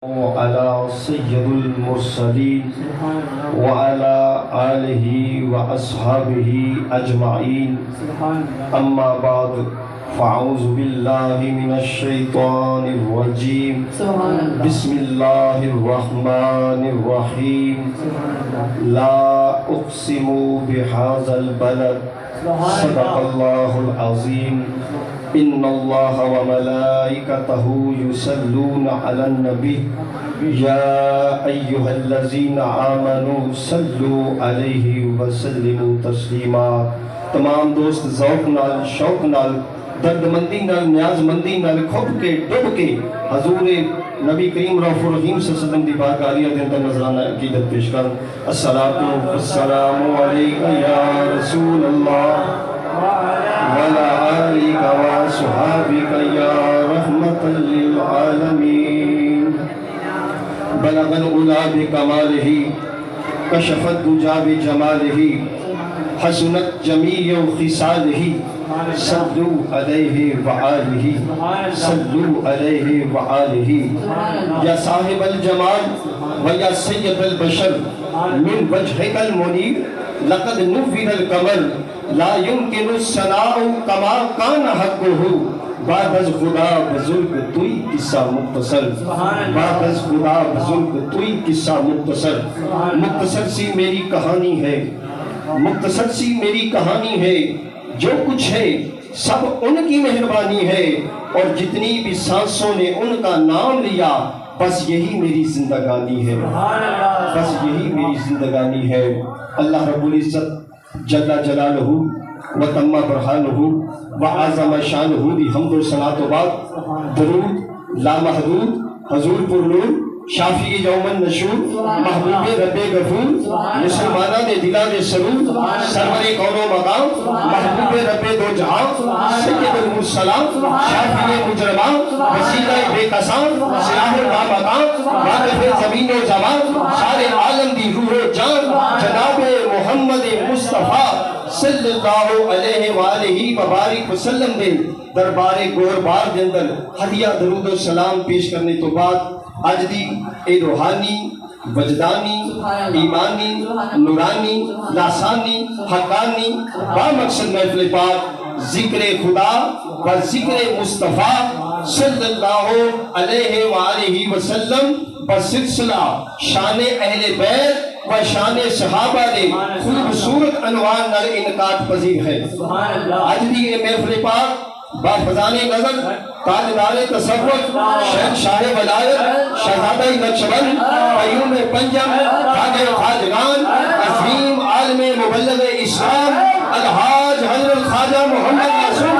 وعلى سيد المرسلين وعلى آله وأصحابه أجمعين أما بعد فأعوذ بالله من الشيطان الرجيم بسم الله الرحمن الرحيم لا أقسم بهذا البلد صدق الله العظيم إن الله وملائكته يصلون على النبي يا أيها الذين آمنوا صلوا عليه وسلموا تسلیما۔ تمام دوست ذوق نال، شوق نال، درد مندی نال، نیاز مندی نال کھپ کے ڈب کے حضور نبی کریم رؤوف الرحیم صلی اللہ علیہ وسلم دی پاک آلیہ دے اندر نظرانہ عقیدت پیش کر۔ الصلاۃ والسلام علیک یا رسول اللہ وعلى آلك وصحابك يا رحمة للعالمين بلغ العلا بكماله كشف الدجى بجماله حسنت جميع خصاله صلوا عليه وآله صلوا عليه وآله يا صاحب الجمال ويا سيد البشر من وجهك المنير لقد نور القمر لا يمكن الثناء كما كان حقه بعد از خدا بزرگ توئی قصہ مختصر، بعد از خدا بزرگ توئی قصہ مختصر۔ مختصر سی میری کہانی ہے، مختصر سی میری کہانی ہے، جو کچھ ہے سب ان کی مہربانی ہے، اور جتنی بھی سانسوں نے ان کا نام لیا بس یہی میری زندگانی ہے، بس یہی میری زندگانی ہے۔ اللہ رب العزت جل جلالہ و تم برہانہ و اعظم شانہ دی حمد و ثنا و بعد درود لامحدود حضور پر نور شافی یوم النشور محبوب رب غفور مسلمانہ دے دلہ دے سرور سرور کون و مقام محبوب رب دو جہاں سید المرسلان شافی مجرمان وسیلہ بے قسام سلاح المقام واقف زمین و زمان سارے عالم دی روح و جان جناب محمد مصطفیٰ صلی اللہ علیہ وآلہ وبارک وسلم دے دربار گوربار دے اندر ہدیہ درود و سلام پیش کرنے تو بعد آج دی اے روحانی وجدانی ایمانی نورانی لاسانی حقانی با مقصد محفل پاک ذکر خدا و ذکر مصطفیٰ صلی اللہ علیہ وآلہ وسلم بسلسلہ شان اہل بیت و شان صحابہ دے خوبصورت عنوان نال انعقاد پذیر ہے۔ آج دی اے محفل پاک با فضان نظر تاجدار تصوف شہنشاہ ولایت شہزادہ نقشبند قیوم پنجم خواجہ خواجگان عظیم عالم مبلغ اسلام الحاج حضرت خواجہ محمد رسول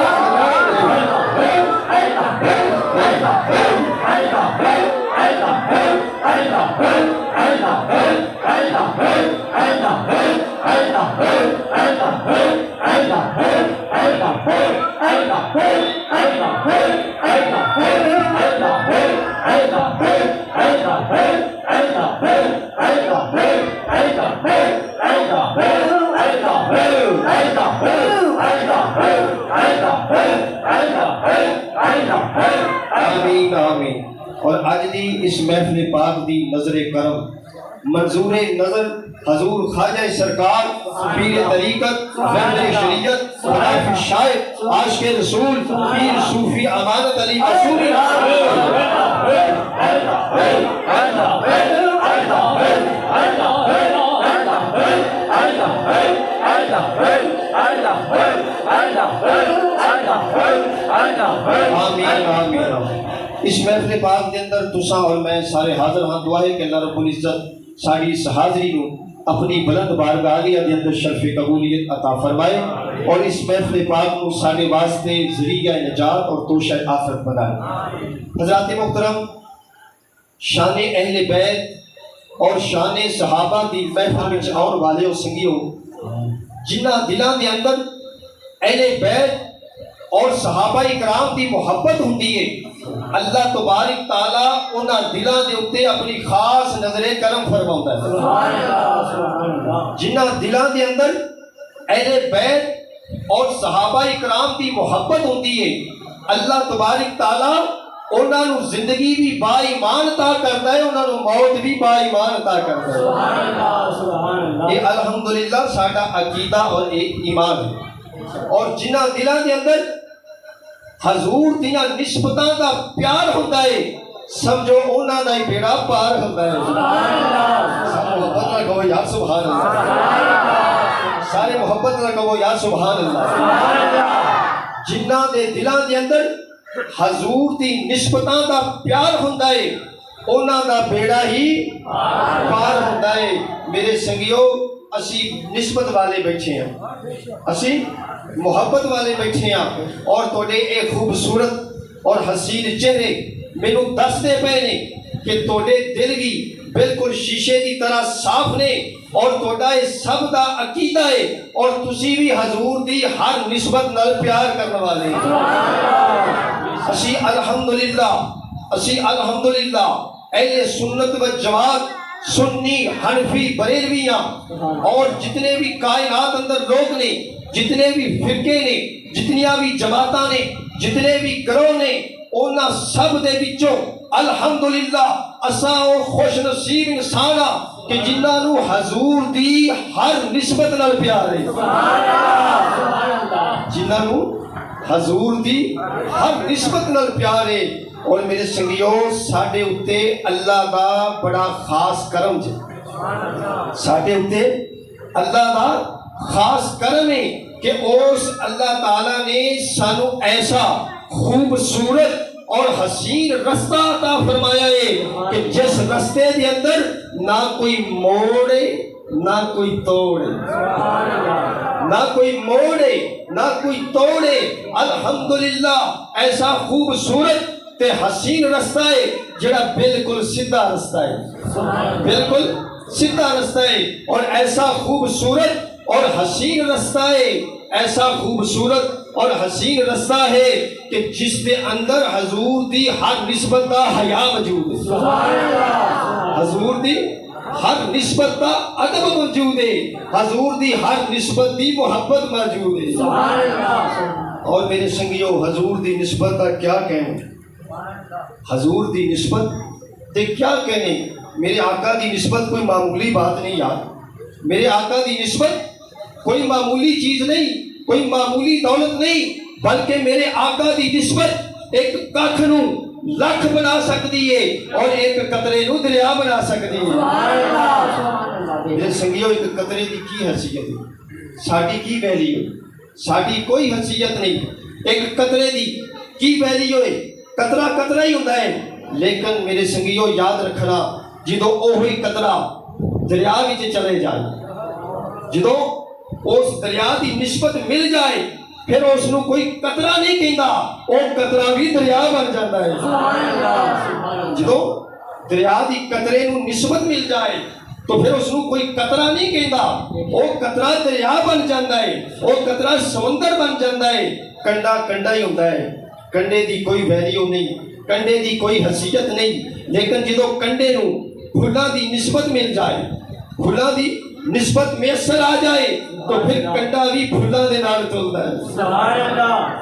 آمین آمین۔ اور آج دی اس محفل پاک دی نظر کرم منظور نظر حضور خواجہ سرکار پیر طریقت وحدت شریعت حافظ شاعر عاشق رسول پیر صوفی امانت علی رسول آمین آمین۔ اس محفل پاک کے اندر تساں اور میں سارے حاضر ہاں، دعا ہے کہ اللہ رب العزت ساری اس حاضری کو اپنی بلند بارگاہ عالیہ کے اندر شرف قبولیت عطا فرمائے، اور اس محفل پاک کو سارے واسطے ذریعہ نجات اور توشہ آخرت بنائے۔ حضرات محترم، شان اہل بیت اور شان صحابہ دی محفل وچ آن والے اور سنگیوں جنہ دلاں دے اندر اہل بیت اور صحابہ اکرام دی محبت ہوندی ہے، اللہ تبارک تعالیٰ انہاں دلاں دے اوتے اپنی خاص نظر کرم فرماؤندا ہے۔ جنہاں دلاں دے اندر اہل بیت اور صحابہ اکرام دی محبت ہوندی ہے، اللہ تبارک تعالیٰ انہاں نو زندگی بھی با ایمان عطا کرتا ہے، انہاں نو موت بھی با ایمان عطا کرتا ہے۔ سبحان اللہ سبحان اللہ۔ یہ الحمدللہ ساڈا عقیدہ اور ایمان ہے، اور جنہاں دلاں دے اندر حضور دیاں نسبتاں دا پیار ہوندا ہے، سمجھو انہاں دا ہی بیڑا پار ہوندا ہے۔ سبحان اللہ۔ سارے محبت نال کہو یا سبحان اللہ، سارے محبت نال کہو یا سبحان اللہ۔ جنہاں دے دلاں دے اندر حضور دی نسبتاں دا پیار ہوندا ہے، انہاں دا بیڑا ہی پار ہوندا ہے۔ میرے سنگیو، اسی نسبت والے بیٹھے ہیں، اسی محبت والے بیٹھے ہیں، اور توڑے ایک خوبصورت اور حسین چہرے مینوں دس دے پے نے کہ توڑے دل بھی بالکل شیشے دی طرح صاف نے، اور توڑا یہ سب دا عقیدہ ہے، اور تسی بھی حضور دی ہر نسبت نال پیار کرنے والے ہیں۔ اسی الحمدللہ اہل سنت و جماعت، سنی، حنفی، بریلویاں، اور جتنے بھی کائنات اندر لوگ نے، جتنے بھی فرقے نے، جتنیاں بھی جماعتاں نے، جتنے بھی گروہ نے، انہاں سب دے وچوں الحمدللہ اساں او خوش نصیب انسان ہاں کہ جنہاں نو حضور دی ہر نسبت نال پیار ہے۔ جنہاں نو حضور دی ہر نسبت نال پیار ہے۔ اور میرے سنگیو، ساڈے اُتے اللہ دا بڑا خاص کرم جے، ساڈے اُتے اللہ دا خاص کرم ہے کہ اس اللہ تعالیٰ نے سانو ایسا خوبصورت اور حسین رستہ عطا فرمایا ہے کہ جس رستے دے اندر نہ کوئی موڑے نہ کوئی توڑے، نہ کوئی موڑے نہ کوئی توڑے۔ الحمدللہ ایسا خوبصورت تے حسین رستہ ہے جڑا بالکل سیدھا رستہ ہے، بالکل سیدھا رستہ ہے، اور ایسا خوبصورت اور حسین رستہ ہے، ایسا خوبصورت اور حسین رستہ ہے کہ جس کے اندر حضور دی ہر نسبت دا حیا موجود ہے، حضور دی ہر نسبت دا ادب موجود ہے، حضور دی ہر نسبت دی محبت موجود ہے۔ اور میرے سنگیو، حضور دی نسبت دا کیا کہیں، حضور دی نسبت تے کیا کہنے۔ میرے آقا دی نسبت کوئی معمولی بات نہیں یار، میرے آقا دی نسبت کوئی معمولی چیز نہیں، کوئی معمولی دولت نہیں، بلکہ میرے آقا دی نسبت ایک ککھ نو لکھ بنا سکتی ہے، اور ایک قطرے نو دریا بنا سکتی ہے۔ میرے سنگیو، ایک قطرے دی کی حیثیت ہے، ساڈی کی ویلیو، ساڈی کوئی حیثیت نہیں۔ ایک قطرے دی کی ویلیو ہے، قطرہ قطرہ ہی ہوتا ہے، لیکن میرے سنگیو یاد رکھنا، جدو اوہی قطرہ دریا وچ چلے جائے، جدو اس دریا دی نسبت مل جائے، پھر اس نو کوئی قطرہ نہیں کہندا، وہ قطرہ بھی دریا بن جاتا ہے۔ جدو دریا دی قطرے نو نسبت مل جائے تو پھر اس نو کوئی قطرہ نہیں کہندا، وہ قطرہ دریا بن جاتا ہے، وہ قطرہ سمندر بن جاتا ہے۔ کنڈا کنڈا ہی ہوتا ہے، کنڈے دی کوئی ویلیو نہیں، کنڈے دی کوئی حیثیت نہیں، لیکن جدو کنڈے نو پھلاں دی نسبت مل جائے، پھلاں دی نسبت میسر آ جائے، تو پھر کنڈا بھی پھلاں دے نال چلتا ہے،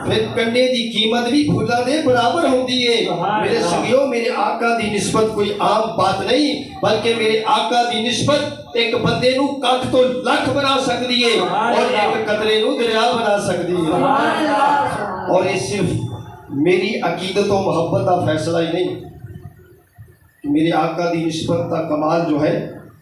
پھر کنڈے دی قیمت بھی پھلاں دے برابر ہوتی ہے۔ میرے سنگیو، میرے آقا دی نسبت کوئی عام بات نہیں، بلکہ میرے آقا دی نسبت ایک بندے نو ککھ تو لکھ بنا سکتی ہے، اور ایک قطرے نو دریا بنا سکتی ہے۔ اور یہ صرف میری عقیدت و محبت کا فیصلہ ہی نہیں، میرے آقا دی نسبت کا کمال جو ہے،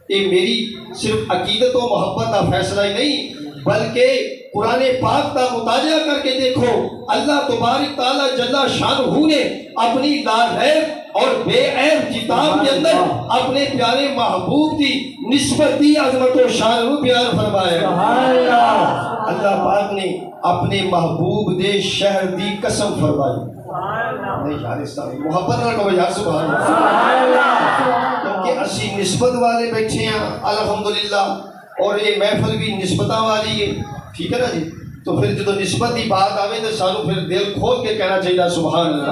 یہ میری صرف عقیدت و محبت کا فیصلہ ہی نہیں، بلکہ قرآن پاک کا مطالعہ کر کے دیکھو، اللہ تبارک تعالیٰ جل شانہ نے اپنی لا ریب اور بے عیب کتاب کے اندر اپنے پیارے محبوب کی نسبت دی عظمت و شان کو بیان فرمایا۔ اللہ پاک نے اپنے محبوب دے شہر دی قسم فرمائی۔ نہیں یار، اس طرح محبت نہ کہو یار، سبحان اللہ، کیونکہ اسی نسبت والے بیٹھے ہیں الحمدللہ، اور یہ محفل بھی نسبتاں والی ہے، ٹھیک ہے نا جی۔ تو پھر جدو نسبت کی بات آئے تو سانو پھر دل کھول کے کہنا چاہیے سبحان اللہ۔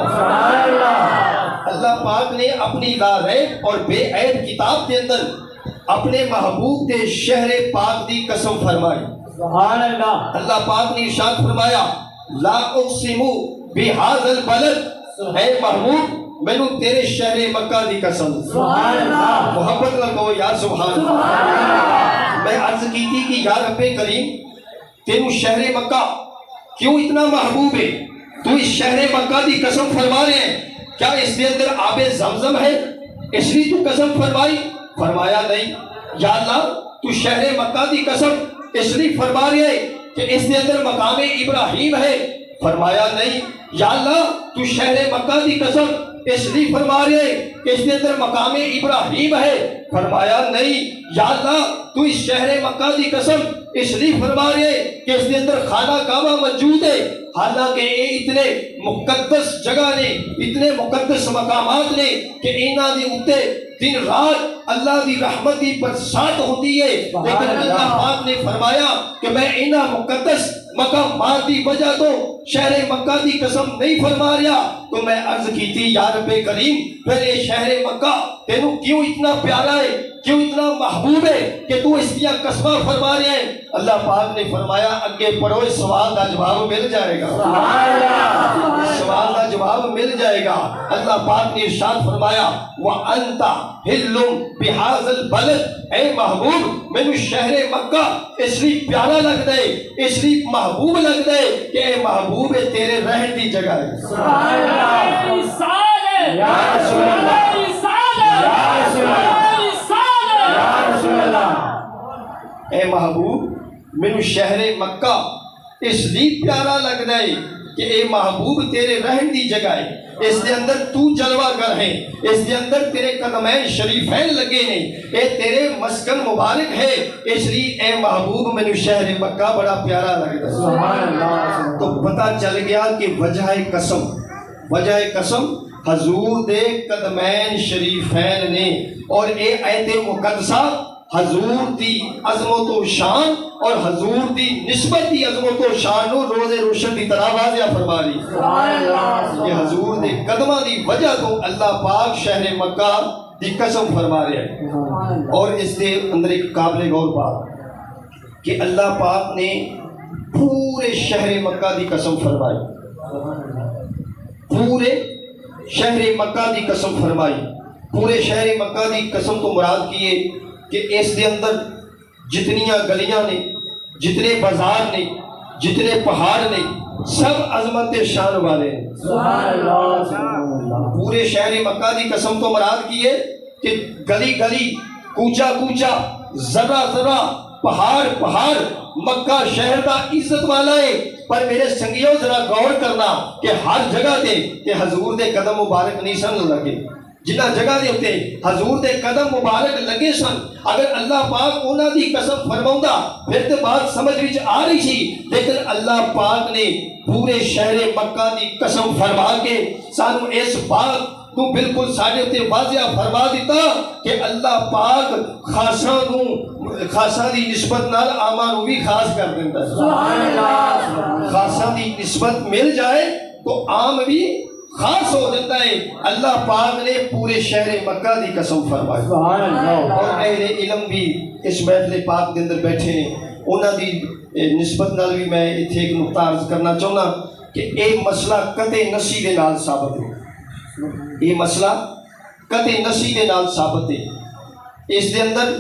اللہ پاک نے اپنی لا ریب اور بے عیب کتاب کے اندر اپنے محبوب کے شہر پاک دی قسم فرمائی۔ سبحان اللہ۔ اللہ پاک نے ارشاد فرمایا، لا اقسم بہذا البلد، اے محبوب مینوں تیرے شہر مکہ دی قسم سبحان اللہ محبت نہ کہو یا سبحان اللہ میں عرض کی تھی کہ یا رب کریم تینوں شہر مکہ کیوں اتنا محبوب ہے تو اس شہر مکہ دی قسم فرما رہے ہیں کیا اس کے اندر آب زمزم ہے اس لیے تو قسم فرمائی فرمایا نہیں یا اللہ تو شہر مکہ دی قسم اس لیے فرما رہے ہیں کہ اس کے اندر مقام ابراہیم ہے فرمایا نہیں یا اللہ تو شہر مکہ دی قسم اس لیے فرما رہے ہیں کہ اس کے اندر مقام ابراہیم ہے فرمایا نہیں یا اللہ تو اس شہر مکہ دی قسم اس لیے فرما رہے ہیں کہ اس کے اندر خانہ کعبہ موجود ہے حالانکہ یہ اتنے مقدس جگہ نے اتنے مقدس مقامات نے کہ انہاں دی اوتے دن رات اللہ دی رحمت کی برسات ہوتی ہے لیکن اللہ پاک نے فرمایا کہ میں انہاں مقدس مقامات دی وجہ تو شہر مکہ دی قسم نہیں فرما رہا تو میں عرض کی تھی یا رب کریم پھر یہ شہر مکہ تینوں کیوں اتنا پیارا ہے کیوں اتنا محبوب ہے کہ تو اس کی قسمہ فرما رہے ہیں اللہ پاک نے فرمایا اگے پڑھو اس سوال کا جواب مل جائے گا اس سوال کا جواب مل جائے گا اللہ پاک نے ارشاد فرمایا وَأَنْتَ حِلٌّ بِهَذَا الْبَلَدِ اے محبوب میں شہر مکہ اس لیے پیارا لگ دے اس لیے محبوب لگ دے کہ اے محبوب تیرے رہن دی جگہ ہے سبحان اللہ یا رسول اللہ یا رسول اللہ یا رسول اللہ اے محبوب میں شہر مکہ اس لیے پیارا لگ دے کہ اے محبوب تیرے رہن دی جگہ ہے اس دے اندر تو جلوہ گر ہے اس دے اندر تیرے قدمین شریفین لگے ہیں اے تیرے مسکن مبارک ہے اس لیے اے محبوب میں شہر مکہ بڑا پیارا لگتا ہے سبحان اللہ تو پتہ چل گیا کہ وجہ قسم حضور دے قدمین شریفین نے اور اے آیت مقدسہ حضور دی عظمت و شان اور حضور دی نسبت دی عظمت و شان نو روز روشن دی طرح واضح فرما رہی سبحان اللہ کہ حضور دے قدمہ دی وجہ تو اللہ پاک شہر مکہ دی قسم فرما رہے ہیں اور اس دے اندر ایک قابل غور بات کہ اللہ پاک نے پورے شہر مکہ دی قسم فرمائی پورے شہر مکہ دی قسم فرمائی پورے شہر مکہ دی قسم تو مراد کیے کہ اس دے اندر جتنیاں گلیاں نے جتنے بازار نے جتنے پہاڑ نے سب عظمت شان والے ہیں سبحان اللہ پورے شہر مکہ دی قسم تو مراد کیے کہ گلی گلی کوچا کوچا ذرہ ذرہ پہاڑ پہاڑ مکہ شہر دا عزت والا ہے پر میرے سنگیوں ذرا غور کرنا کہ ہر جگہ دے کہ حضور دے قدم مبارک نہیں سن لگے جنہ جگہ دے ہوتے حضور دے قدم مبارک لگے سن اگر اللہ پاک انہاں دی قسم فرماؤندا پھر تو بات سمجھ وچ آ رہی تھی لیکن اللہ پاک نے پورے شہر مکہ دی قسم فرما کے سانو اس بات تو بالکل ساڑھے تے واضح فرما دیتا کہ اللہ پاک خاصاں دی نسبت نال عاماں نو بھی خاص کر دیتا ہے سبحان اللہ خاصاں دی نسبت مل جائے تو عام بھی خاص ہو جاتا ہے اللہ پاک نے پورے شہر مکہ دی قسم فرمائی سبحان اللہ اور اہل علم بھی اس محفل پاک کے اندر بیٹھے ہیں انہاں دی نسبت نال بھی میں اتھے ایک نقطہ عرض کرنا چاہنا کہ ایک مسئلہ قطع نسی دے نال ثابت ہے یہ مسئلہ قطع نسی دے نال ثابت ہے اس دے اندر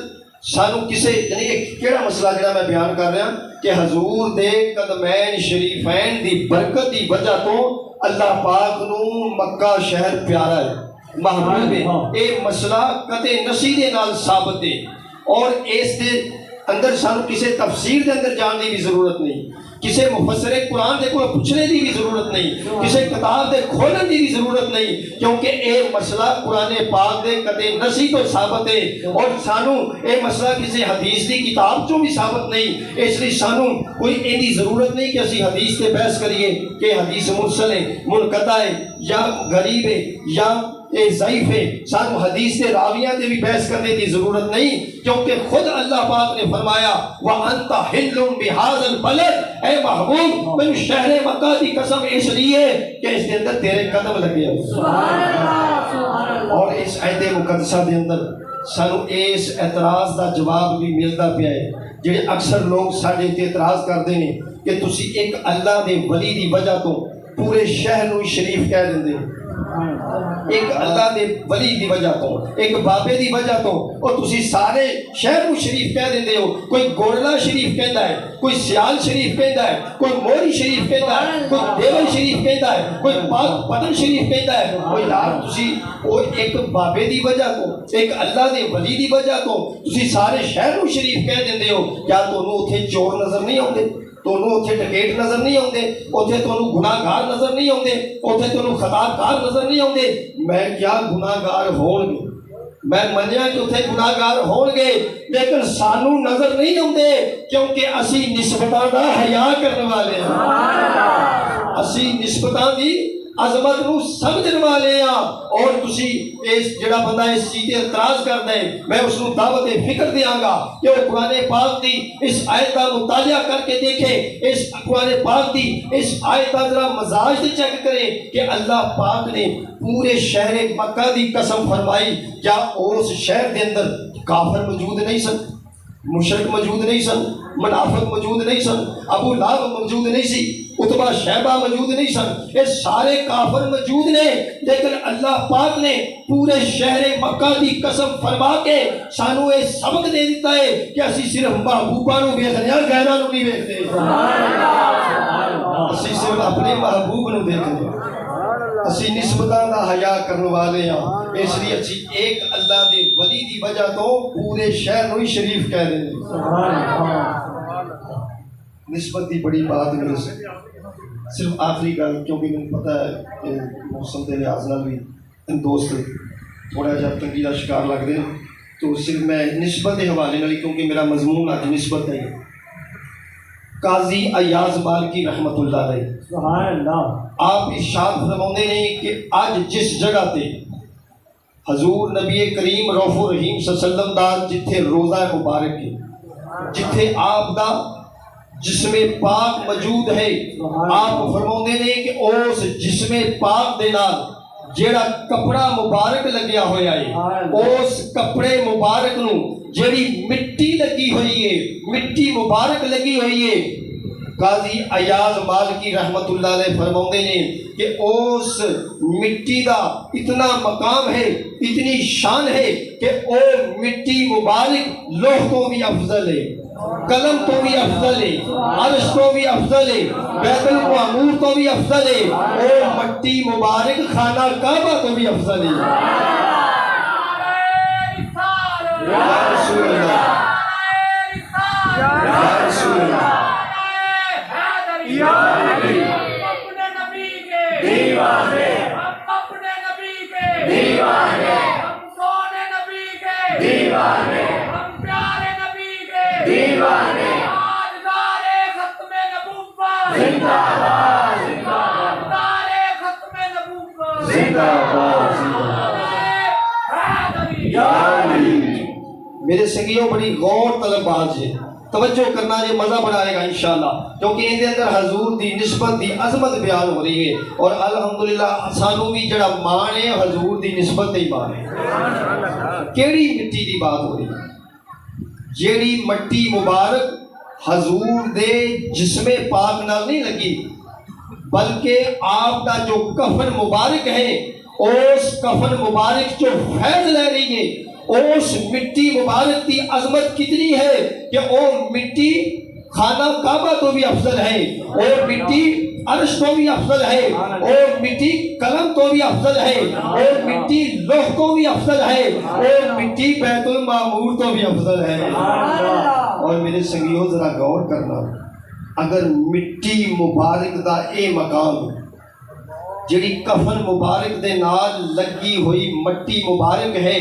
سانو کسے یعنی ایک کیڑا مسئلہ جڑا میں بیان کر رہا کہ حضور دے قدمین شریفین دی برکت دی وجہ تو اللہ پاک نو مکہ شہر پیارا ہے محبوب ہے اے مسئلہ قطع نسی دے نال ثابت ہے اور اس دے اندر سانو کسے تفسیر دے اندر جان دی بھی ضرورت نہیں کسے مفسر قرآن دے کو پوچھنے دی بھی ضرورت نہیں کسے کتاب دے کھولنے دی بھی ضرورت نہیں کیونکہ اے مسئلہ قرآن پاک دے قطع نسی تو ثابت ہے اور سانو اے مسئلہ کسے حدیث دی کتاب چوں بھی ثابت نہیں اس لیے سانو کوئی ایسی ضرورت نہیں کہ اسی حدیث تے بحث کریے کہ حدیث مرسل ہے منقطع ہے یا غریب ہے یا اے ضعیف ہے سانو حدیث سے راویاں دے بھی بحث کرنے کی ضرورت نہیں کیونکہ خود اللہ پاک نے فرمایا وَأَنْتَ حِلٌّ بِهَذَا الْبَلَدِ اے محبوب میں شہر مکہ دی قسم اس لیے کہ اس کے اندر تیرے قدم لگے اور اس آیت مقدسہ دے اندر سانو اس اعتراض دا جواب بھی ملتا پیا ہے جڑے اکثر لوگ ساڈے تے اعتراض کردے نے کہ تسی ایک اللہ دے ولی دی وجہ تو پورے شہر نو شریف کہہ دیندے ایک اللہ دے ولی دی وجہ تو، ایک بابے دی وجہ تو، اور تسی سارے شہر کو شریف کہہ دیندے ہو. کوئی گولڑا شریف کہندا ہے، کوئی سیال شریف کہندا ہے، کوئی موری شریف کہندا ہے، کوئی دیول شریف کہندا ہے، کوئی پاک پتن شریف کہندا ہے. کوئی یار تسی وہ ایک بابے دی وجہ تو، ایک اللہ دے ولی دی وجہ تو تسی سارے شہر کو شریف کہہ دیندے ہو. کیا تانوں اوتھے چور نظر نہیں آندے؟ تانوں اوتھے ڈکیٹ نظر نہیں آندے؟ اوتھے تانوں گناہگار نظر نہیں آندے؟ اوتھے تانوں خطاکار نظر نہیں آندے؟ میں کیا گناہگار ہون گے، میں منیا کہ اوتھے گناہگار ہون گے، لیکن سانوں نظر نہیں آندے کیونکہ اسی نسبتاں دا حیا کرنے والے ہیں. اسی نسبتاں دی عظمت نو سمجھن والے ہیں. اور تسی اس جڑا بندہ اس چیز تے اعتراض کردا ہے، میں اس نو دعوت فکر دیاں گا کہ وہ قرآن پاک دی اس آیت کا مطالعہ کر کے دیکھے، اس قرآن پاک دی اس آیت کا ذرا مزاج تے چیک کرے کہ اللہ پاک نے پورے شہر مکہ دی قسم فرمائی. کیا اس شہر دے اندر کافر موجود نہیں سن، مشرک موجود نہیں سن، منافق موجود نہیں سن، ابو لہب موجود نہیں سی، عتبہ شیبہ موجود نہیں سن؟ یہ سارے کافر موجود نے، لیکن اللہ پاک نے پورے شہر مکہ دی قسم فرما کے سانو یہ سبق دے دیتا ہے کہ اسی صرف محبوبہ نو ویکھنے ہاں، غیراں نو نہیں ویکھدے. اسی صرف اپنے محبوب نو دیکھنے ہاں، اسی نسبتاں دا حیا کرنے والے ہاں. اس لیے اسی ایک اللہ دے ولی دی وجہ تو پورے شہر نو ہی شریف کہہ دیں. نسبت دی بڑی بات میرے سے صرف آخری گل، کیونکہ مجھے پتہ ہے کہ موسم کے لحاظ نال بھی دوست تھوڑا جہا تنگی کا شکار لگتے ہیں، تو صرف میں نسبت کے حوالے نال، کیونکہ میرا مضمون آج نسبت ہے. قاضی ایاز مالکی رحمت اللہ علیہ سبحان اللہ، آپ ارشاد فرماتے ہیں کہ آج جس جگہ تے حضور نبی کریم رؤوف الرحیم صلی اللہ علیہ وسلم دا جتھے روزہ مبارک ہے، جتھے آپ دا جسم پاک موجود ہے، آپ فرماتے ہیں کہ اس جسم پاک دے نال جیڑا کپڑا مبارک لگیا ہویا ہے، اس کپڑے مبارک نو جیڑی مٹی لگی ہوئی ہے، مٹی مبارک لگی ہوئی ہے، قاضی ایاز مالکی رحمت اللہ علیہ فرماتے ہیں کہ اس مٹی دا اتنا مقام ہے، اتنی شان ہے کہ او مٹی مبارک لوح تو بھی افضل ہے، قلم تو بھی افضل ہے، عرش تو بھی افضل ہے، بیت المعمور تو بھی افضل ہے، او مٹی مبارک خانہ کعبہ تو بھی افضل ہے. یا رسول اللہ، یا رسول اللہ، اپنے نبی کے دیوانے، اپنے نبی کے دیوانے، ہم سونے نبی کے دیوانے، ہم پیارے نبی کے دیوانے، تاجدار ختم نبوت زندہ باد، تاجدار ختم نبوت زندہ باد. میرے سنگیوں بڑی غور طلب بات ہے، توجہ کرنا یہ مزہ بڑھائے گا انشاءاللہ، کیونکہ ان کے اندر حضور دی نسبت دی عظمت بیان ہو رہی ہے. اور الحمدللہ سانو بھی جڑا مان ہے حضور دی نسبت دی مان ہے. کیڑی مٹی دی بات ہو رہی ہے؟ جیڑی مٹی مبارک حضور دے جسم پاک نال نہیں لگی، بلکہ آپ دا جو کفن مبارک ہے، اس کفن مبارک جو فیض لے رہی ہے، اس مٹی مبارک کی عظمت کتنی ہے کہ وہ مٹی خانہ کعبہ تو بھی افضل ہے، اور مٹی عرش تو بھی افضل ہے، اور مٹی قلم تو بھی افضل ہے، اور مٹی لوح تو بھی افضل ہے، اور مٹی بیت المعمور تو بھی افضل ہے. اور میرے سنگیوں ذرا غور کرنا، اگر مٹی مبارک دا اے مقام جڑی کفن مبارک دے نال لگی ہوئی مٹی مبارک ہے،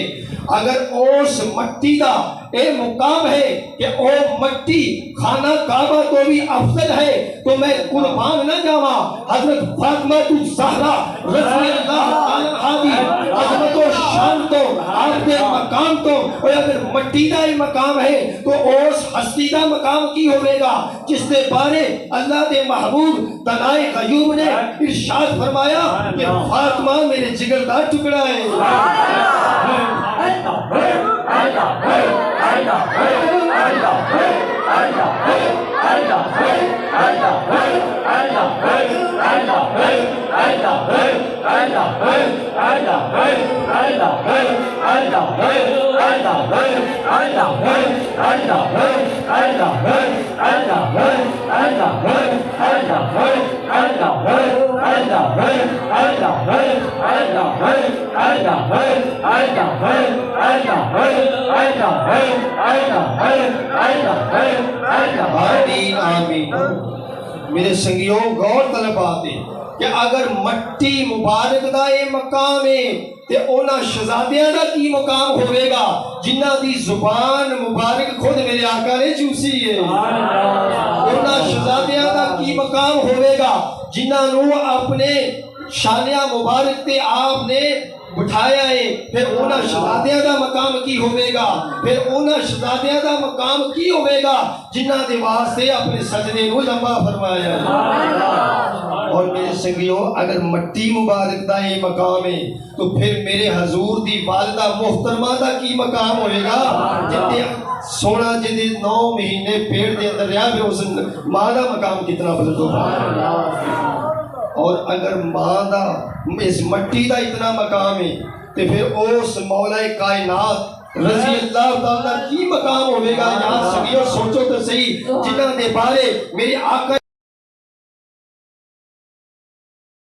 اگر اس مٹی دا اے مقام ہے کہ او مٹی خانہ کعبہ تو بھی افضل ہے، تو میں قربان نہ جاواں حضرت فاطمہ الزہرا رضی اللہ عنہا دی عظمت و شان تو، آپ کے مقام تو. اور اگر مٹی دا اے مقام ہے تو اس ہستی دا مقام کی ہوئے گا جس دے بارے اللہ دے محبوب تنائے غیوب نے ارشاد فرمایا کہ فاطمہ میرے جگر دا ٹکڑا ہے. آمین آمین۔ میرے سنگیوں غور طلب آتے کہ اگر مٹی مبارک دا یہ مقام ہے تے اونا شہزادیاں دا کی مقام ہوئے گا جنہ دی زبان مبارک خود میرے آقا نے چوسی ہے۔ اونا شہزادیاں دا کی مقام ہوئے گا جنہ نو اپنے شانیہ مبارک تے آپ نے بٹھایا ہے۔ پھر اونا شہزادیاں دا مقام کی ہوئے گا، پھر اونا شہزادیاں دا مقام کی ہوئے گا جنہ دے واسطے اپنے سجدے نو لمبا فرمایا ہے۔ اور میرے سنگیوں اگر مٹی مبارک دا یہ مقام ہے تو پھر میرے حضور دی والدہ محترمہ دا کی مقام ہوئے گا جتے سونا جدے 9 مہینے پیڑ دے اندر رہا پھر اس ماں دا مقام کتنا بلند ہوگا۔ اور اگر ماں دا اس مٹی دا اتنا مقام ہے تو پھر اس مولا کائنات رضی اللہ تعالیٰ کی مقام ہوئے گا۔ یہاں سنگیوں سوچو تو صحیح جنہ دے بارے میرے آقا